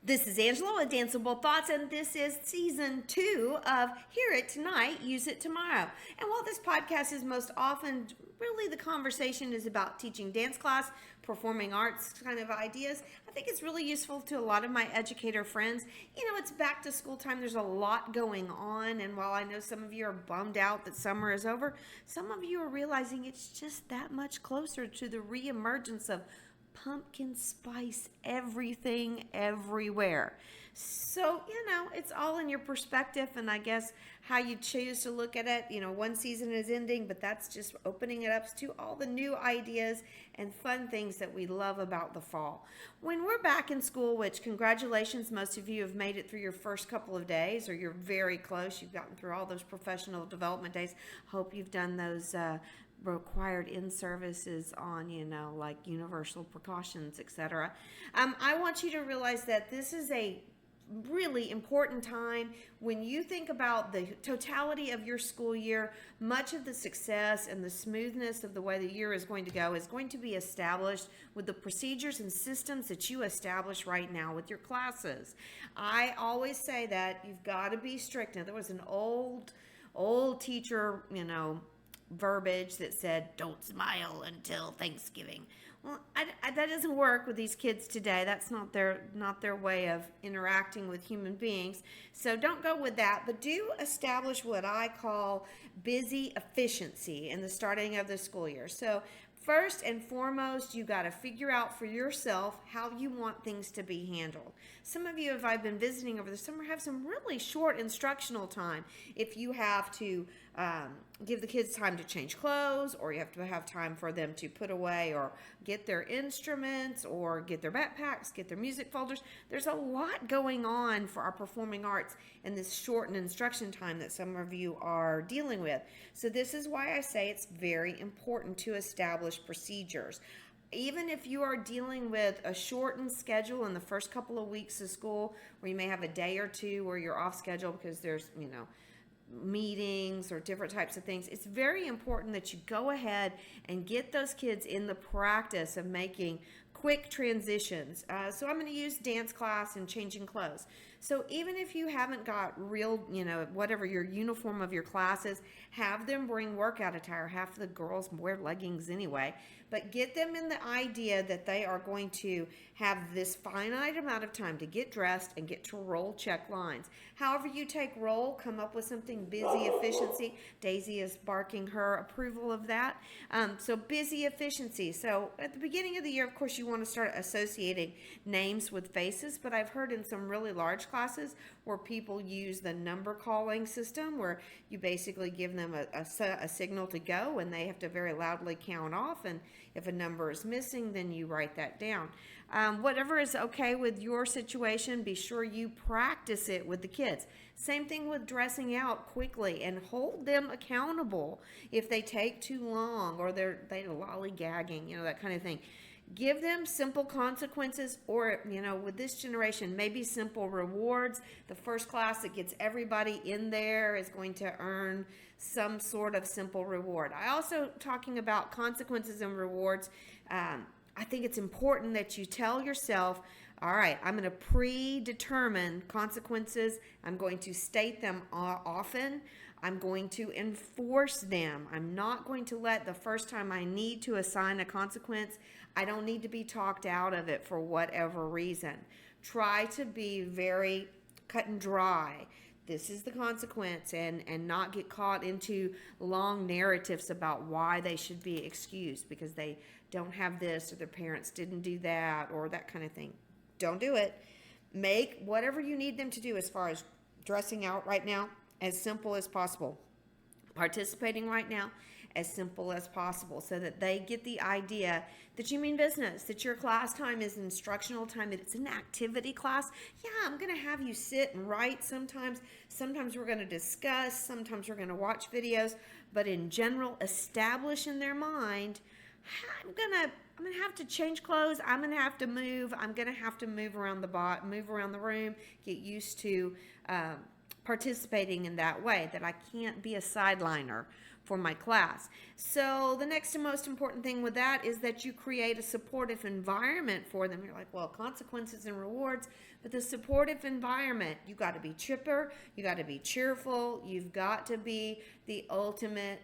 This is Angela with Danceable Thoughts, and this is season 2 of Hear It Tonight, Use It Tomorrow. And while this podcast is most often really the conversation is about teaching dance class, performing arts kind of ideas, I think it's really useful to a lot of my educator friends. You know, it's back to school time, there's a lot going on, and while I know some of you are bummed out that summer is over, some of you are realizing it's just that much closer to the reemergence of pumpkin spice everything everywhere. So, it's all in your perspective and I guess how you choose to look at it. One season is ending, but that's just opening it up to all the new ideas and fun things that we love about the fall. When we're back in school, which congratulations, most of you have made it through your first couple of days or you're very close. You've gotten through all those professional development days. Hope you've done those required in-services on, like universal precautions, etc. I want you to realize that this is a really important time when you think about the totality of your school year. Much of the success and the smoothness of the way the year is going to go is going to be established with the procedures and systems that you establish right now with your classes. I always say that you've got to be strict. Now, there was an old teacher, verbiage that said, "Don't smile until Thanksgiving." Well, that doesn't work with these kids today. That's not their way of interacting with human beings. So don't go with that, but do establish what I call busy efficiency in the starting of the school year. So first and foremost, you got to figure out for yourself how you want things to be handled. Some of you, if I've been visiting over the summer, have some really short instructional time. If you have to give the kids time to change clothes, or you have to have time for them to put away or get their instruments or get their backpacks, get their music folders. There's a lot going on for our performing arts in this shortened instruction time that some of you are dealing with. So this is why I say it's very important to establish procedures. Even if you are dealing with a shortened schedule in the first couple of weeks of school, where you may have a day or two where you're off schedule because there's, meetings or different types of things, it's very important that you go ahead and get those kids in the practice of making quick transitions. So I'm going to use dance class and changing clothes. So even if you haven't got real, whatever your uniform of your class is, have them bring workout attire. Half of the girls wear leggings anyway, but get them in the idea that they are going to have this finite amount of time to get dressed and get to roll check lines. However you take roll, come up with something busy efficiency. Daisy is barking her approval of that. So busy efficiency. So at the beginning of the year, of course, you want to start associating names with faces, but I've heard in some really large classes where people use the number calling system, where you basically give them a signal to go and they have to very loudly count off, and if a number is missing, then you write that down. Whatever is okay with your situation, be sure you practice it with the kids. Same thing with dressing out quickly, and hold them accountable if they take too long or they're lollygagging, that kind of thing. Give them simple consequences, or, with this generation, maybe simple rewards. The first class that gets everybody in there is going to earn some sort of simple reward. I also, talking about consequences and rewards, I think it's important that you tell yourself, all right, I'm going to predetermine consequences. I'm going to state them often. I'm going to enforce them. I'm not going to let the first time I need to assign a consequence, I don't need to be talked out of it for whatever reason. Try to be very cut and dry. This is the consequence, and not get caught into long narratives about why they should be excused because they don't have this or their parents didn't do that or that kind of thing. Don't do it. Make whatever you need them to do as far as dressing out right now as simple as possible. Participating right now as simple as possible, so that they get the idea that you mean business, that your class time is instructional time, that it's an activity class. Yeah, I'm going to have you sit and write sometimes. Sometimes we're going to discuss. Sometimes we're going to watch videos. But in general, establish in their mind, I'm gonna have to change clothes. I'm gonna have to move. I'm gonna have to move around the room. Get used to participating in that way. That I can't be a sideliner for my class. So the next and most important thing with that is that you create a supportive environment for them. You're like, well, consequences and rewards, but the supportive environment, you got to be chipper, you got to be cheerful, you've got to be the ultimate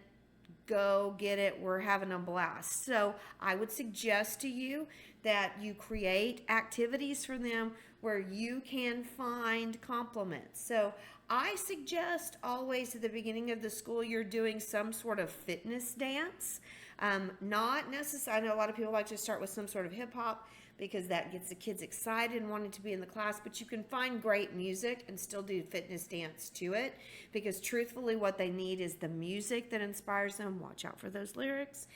go get it, we're having a blast. So I would suggest to you that you create activities for them where you can find compliments. So I suggest always at the beginning of the school year doing some sort of fitness dance. Not necessarily, I know a lot of people like to start with some sort of hip hop because that gets the kids excited and wanting to be in the class, but you can find great music and still do fitness dance to it, because truthfully what they need is the music that inspires them. Watch out for those lyrics.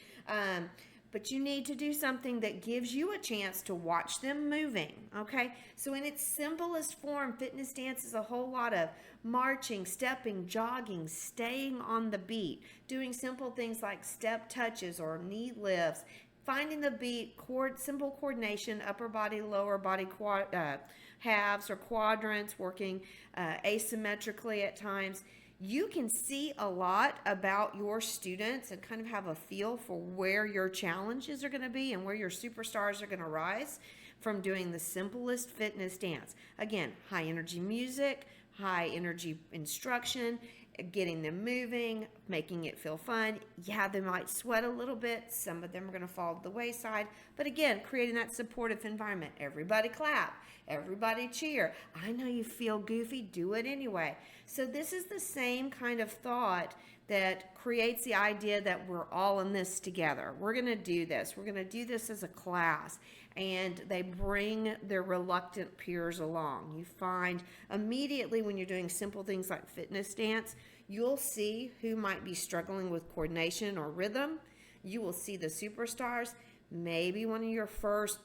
But you need to do something that gives you a chance to watch them moving, okay? So in its simplest form, fitness dance is a whole lot of marching, stepping, jogging, staying on the beat, doing simple things like step touches or knee lifts, finding the beat, simple coordination, upper body, lower body, halves or quadrants, working asymmetrically at times. You can see a lot about your students and kind of have a feel for where your challenges are going to be and where your superstars are going to rise from doing the simplest fitness dance. Again, high energy music, high energy instruction, getting them moving, making it feel fun. Yeah, they might sweat a little bit. Some of them are going to fall to the wayside. But again, creating that supportive environment. Everybody clap. Everybody cheer. I know you feel goofy. Do it anyway. So this is the same kind of thought that creates the idea that we're all in this together. We're going to do this. We're going to do this as a class. And they bring their reluctant peers along. You find immediately when you're doing simple things like fitness dance, you'll see who might be struggling with coordination or rhythm. You will see the superstars. Maybe one of your first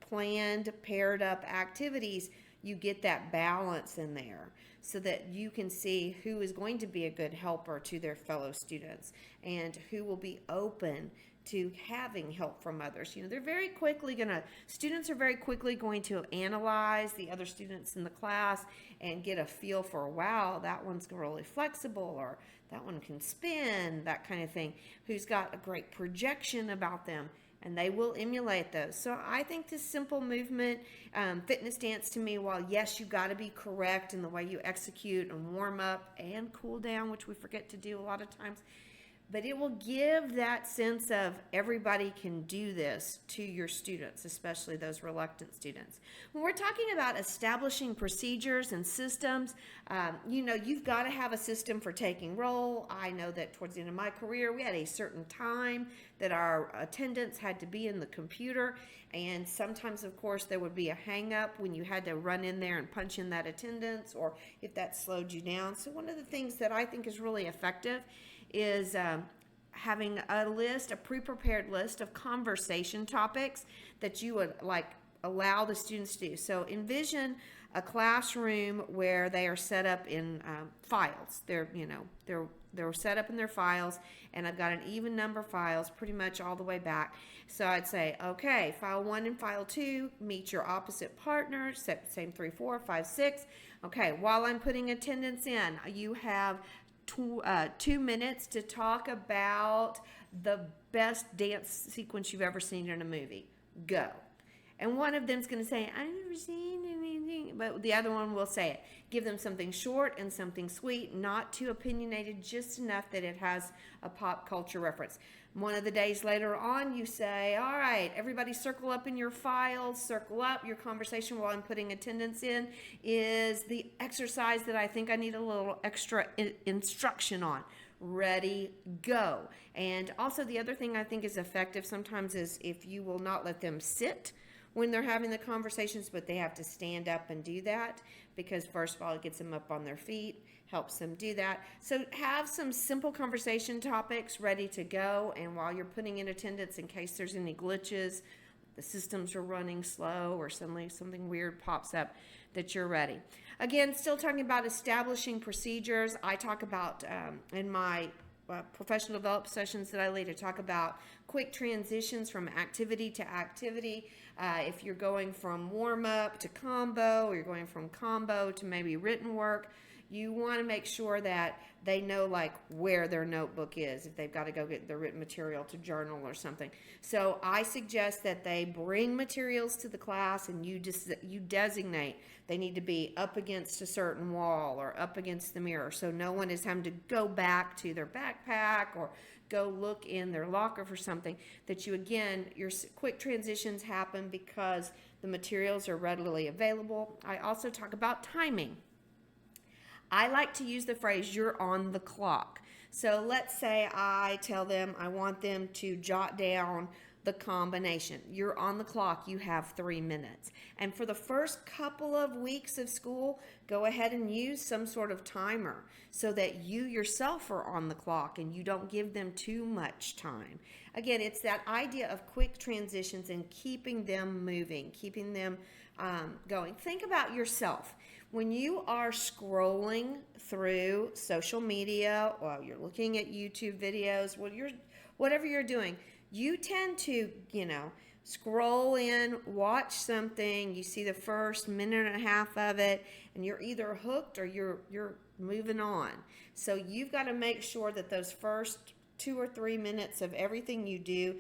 planned paired up activities, you get that balance in there so that you can see who is going to be a good helper to their fellow students and who will be open to having help from others. You know, students are very quickly going to analyze the other students in the class and get a feel for, wow, that one's really flexible, or that one can spin, that kind of thing, who's got a great projection about them, and they will emulate those. So I think this simple movement, fitness dance, to me, while yes, you got to be correct in the way you execute and warm up and cool down, which we forget to do a lot of times, but it will give that sense of everybody can do this to your students, especially those reluctant students. When we're talking about establishing procedures and systems, you've got to have a system for taking roll. I know that towards the end of my career, we had a certain time that our attendance had to be in the computer. And sometimes, of course, there would be a hang up when you had to run in there and punch in that attendance, or if that slowed you down. So one of the things that I think is really effective is having a pre-prepared list of conversation topics that you would allow the students to do. So envision a classroom where they are set up in files. They're set up in their files, and I've got an even number of files pretty much all the way back. So I'd say, okay, file 1 and file 2, meet your opposite partners, same 3, 4, 5, 6. Okay, while I'm putting attendance in, you have 2 minutes to talk about the best dance sequence you've ever seen in a movie. Go. And one of them's going to say, I've never seen anything, but the other one will say it. Give them something short and something sweet, not too opinionated, just enough that it has a pop culture reference. One of the days later on, you say, all right, everybody circle up in your files, circle up. Your conversation while I'm putting attendance in is the exercise that I think I need a little extra instruction on. Ready, go. And also the other thing I think is effective sometimes is if you will not let them sit when they're having the conversations, but they have to stand up and do that, because first of all, it gets them up on their feet, helps them do that. So have some simple conversation topics ready to go, and while you're putting in attendance, in case there's any glitches, the systems are running slow, or suddenly something weird pops up, that you're ready. Again, still talking about establishing procedures. I talk about in my professional development sessions that I lead, to talk about quick transitions from activity to activity. If you're going from warm up to combo, or you're going from combo to maybe written work, You want to make sure that they know like where their notebook is, if they've got to go get their written material to journal or something. So I suggest that they bring materials to the class, and you designate they need to be up against a certain wall or up against the mirror, so no one is having to go back to their backpack or go look in their locker for something. That you, again, your quick transitions happen because the materials are readily available. I also talk about timing. I like to use the phrase, you're on the clock. So let's say I tell them I want them to jot down the combination. You're on the clock, you have 3 minutes. And for the first couple of weeks of school, go ahead and use some sort of timer so that you yourself are on the clock and you don't give them too much time. Again, it's that idea of quick transitions and keeping them moving, keeping them going. Think about yourself. When you are scrolling through social media, or you're looking at YouTube videos, whatever you're doing, you tend to, scroll in, watch something, you see the first minute and a half of it, and you're either hooked or you're moving on. So you've got to make sure that those first 2 or 3 minutes of everything you do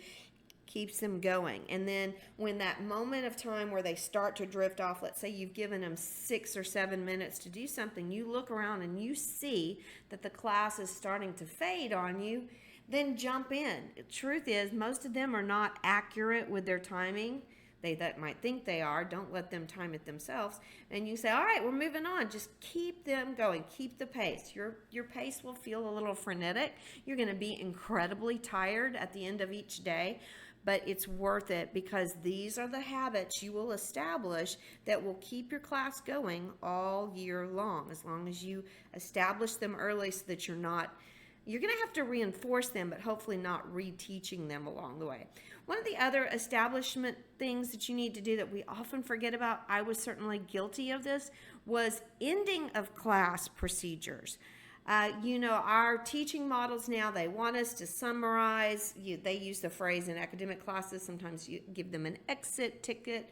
keeps them going. And then when that moment of time where they start to drift off, let's say you've given them 6 or 7 minutes to do something, you look around and you see that the class is starting to fade on you, then jump in. The truth is, most of them are not accurate with their timing. They that might think they are. Don't let them time it themselves. And you say, all right, we're moving on. Just keep them going. Keep the pace. Your pace will feel a little frenetic. You're going to be incredibly tired at the end of each day, but it's worth it because these are the habits you will establish that will keep your class going all year long as you establish them early so that you're going to have to reinforce them, but hopefully not reteaching them along the way. One of the other establishment things that you need to do that we often forget about, I was certainly guilty of this, was ending of class procedures. Our teaching models now, they want us to summarize. They use the phrase in academic classes. Sometimes you give them an exit ticket.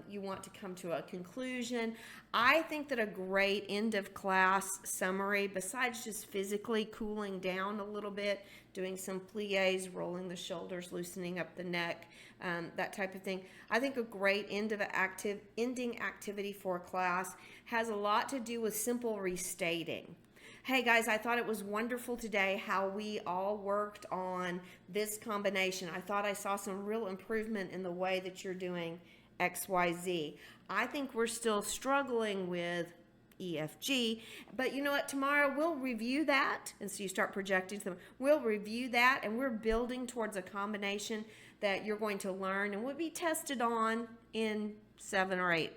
You want to come to a conclusion. I think that a great end of class summary, besides just physically cooling down a little bit, doing some plies, rolling the shoulders, loosening up the neck, that type of thing. I think a great ending activity for a class has a lot to do with simple restating. Hey guys, I thought it was wonderful today how we all worked on this combination. I thought I saw some real improvement in the way that you're doing XYZ. I think we're still struggling with EFG, but you know what? Tomorrow we'll review that, and so you start projecting them. We'll review that, and we're building towards a combination that you're going to learn and will be tested on in 7 or 8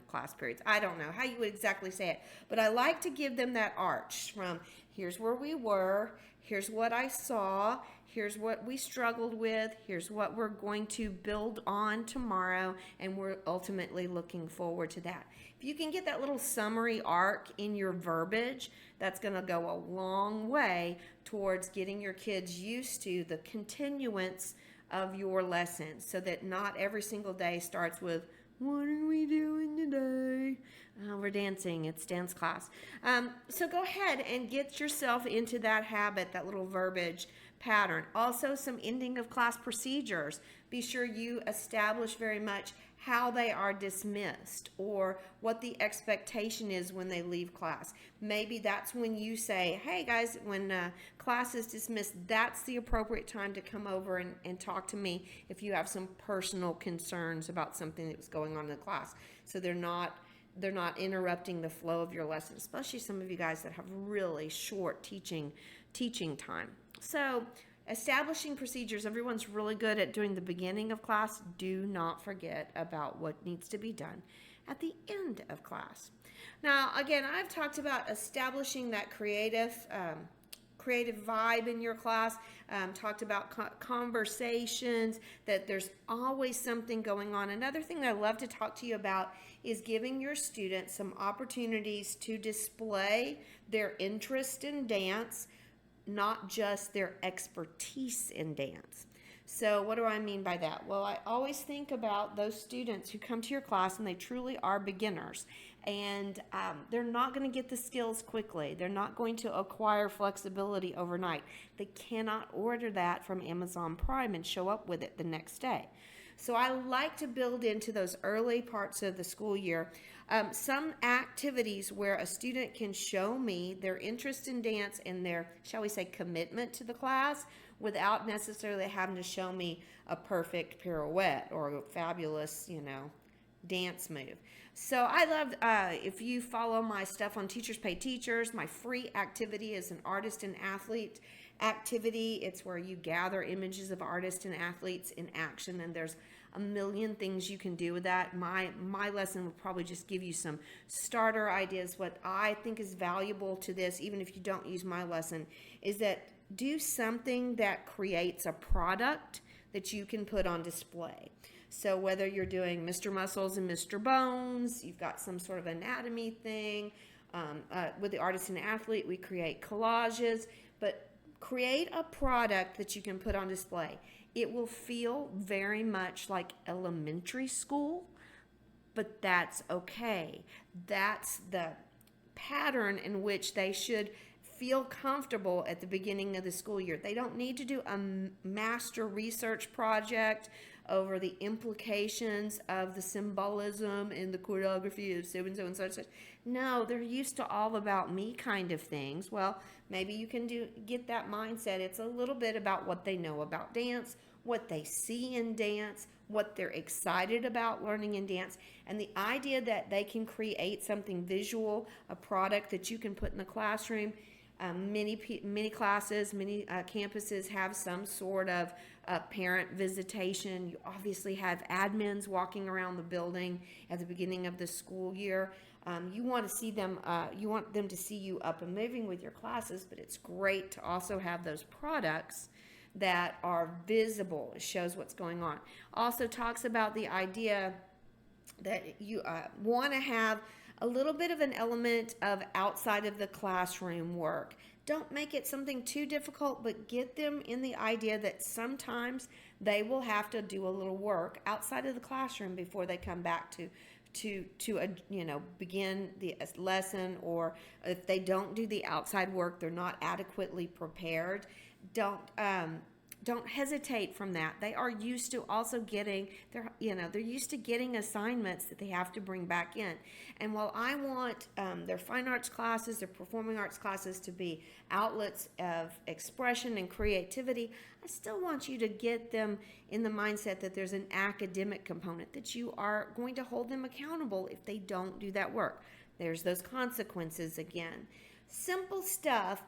class periods. I don't know how you would exactly say it, but I like to give them that arch from here's where we were, here's what I saw, here's what we struggled with, here's what we're going to build on tomorrow, and we're ultimately looking forward to that. If you can get that little summary arc in your verbiage, that's going to go a long way towards getting your kids used to the continuance of your lessons, so that not every single day starts with, what are we doing today? We're dancing. It's dance class. So go ahead and get yourself into that habit, that little verbiage pattern. Also, some ending of class procedures. Be sure you establish very much how they are dismissed or what the expectation is when they leave class. Maybe that's when you say, hey guys, when class is dismissed, that's the appropriate time to come over and talk to me if you have some personal concerns about something that was going on in the class. So they're not interrupting the flow of your lesson, especially some of you guys that have really short teaching time. So establishing procedures, everyone's really good at doing the beginning of class. Do not forget about what needs to be done at the end of class. Now, again, I've talked about establishing that creative vibe in your class, talked about conversations, that there's always something going on. Another thing that I love to talk to you about is giving your students some opportunities to display their interest in dance, not just their expertise in dance. So what do I mean by that? Well, I always think about those students who come to your class and they truly are beginners, and they're not going to get the skills quickly. They're not going to acquire flexibility overnight. They cannot order that from Amazon Prime and show up with it the next day. So I like to build into those early parts of the school year some activities where a student can show me their interest in dance and their, shall we say, commitment to the class without necessarily having to show me a perfect pirouette or a fabulous, dance move. So I love, if you follow my stuff on Teachers Pay Teachers, my free activity is an artist and athlete activity. It's where you gather images of artists and athletes in action, and there's a million things you can do with that. My lesson will probably just give you some starter ideas. What I think is valuable to this, even if you don't use my lesson, is that do something that creates a product that you can put on display. So whether you're doing Mr. Muscles and Mr. Bones, you've got some sort of anatomy thing. With the artist and athlete, we create collages, but create a product that you can put on display. It will feel very much like elementary school, but that's okay. That's the pattern in which they should feel comfortable at the beginning of the school year. They don't need to do a master research project over the implications of the symbolism and the choreography of so-and-so and such. No, they're used to all about me kind of things. Well, maybe you can get that mindset. It's a little bit about what they know about dance, what they see in dance, what they're excited about learning in dance, and the idea that they can create something visual, a product that you can put in the classroom. Many classes, many campuses have some sort of parent visitation. You obviously have admins walking around the building at the beginning of the school year. You want to see them, you want them to see you up and moving with your classes, but it's great to also have those products that are visible. It shows what's going on. Also talks about the idea that you want to have a little bit of an element of outside of the classroom work. Don't make it something too difficult, but get them in the idea that sometimes they will have to do a little work outside of the classroom before they come back to begin the lesson, or if they don't do the outside work, they're not adequately prepared. Don't hesitate from that. They are used to also getting they're used to getting assignments that they have to bring back in. And while I want their fine arts classes, their performing arts classes to be outlets of expression and creativity, I still want you to get them in the mindset that there's an academic component, that you are going to hold them accountable if they don't do that work. There's those consequences again. Simple stuff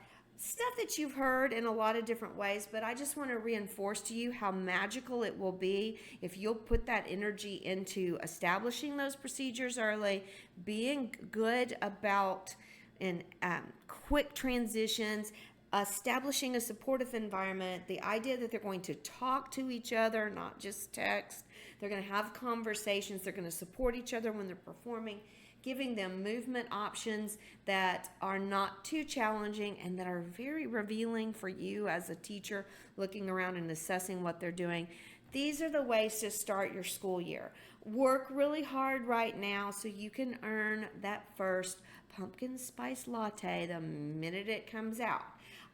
that you've heard in a lot of different ways, but I just want to reinforce to you how magical it will be if you'll put that energy into establishing those procedures early, being good about quick transitions, establishing a supportive environment, the idea that they're going to talk to each other, not just text. They're going to have conversations. They're going to support each other when they're performing, giving them movement options that are not too challenging and that are very revealing for you as a teacher looking around and assessing what they're doing. These are the ways to start your school year. Work really hard right now so you can earn that first pumpkin spice latte the minute it comes out.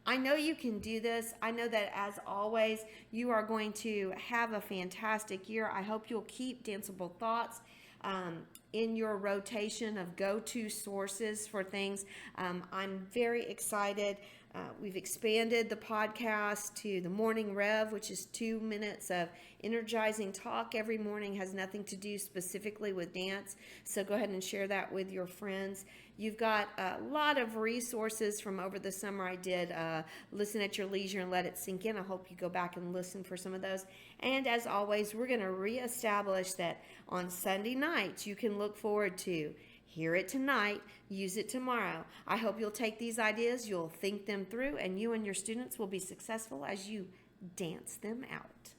I know you can do this. I know that, as always, you are going to have a fantastic year. I hope you'll keep Danceable Thoughts in your rotation of go-to sources for things. I'm very excited. We've expanded the podcast to the Morning Rev, which is 2 minutes of energizing talk every morning. Has nothing to do specifically with dance, so go ahead and share that with your friends. You've got a lot of resources from over the summer. I did Listen at Your Leisure and Let It Sink In. I hope you go back and listen for some of those. And as always, we're going to reestablish that on Sunday nights you can look forward to Hear It Tonight, Use It Tomorrow. I hope you'll take these ideas, you'll think them through, and you and your students will be successful as you dance them out.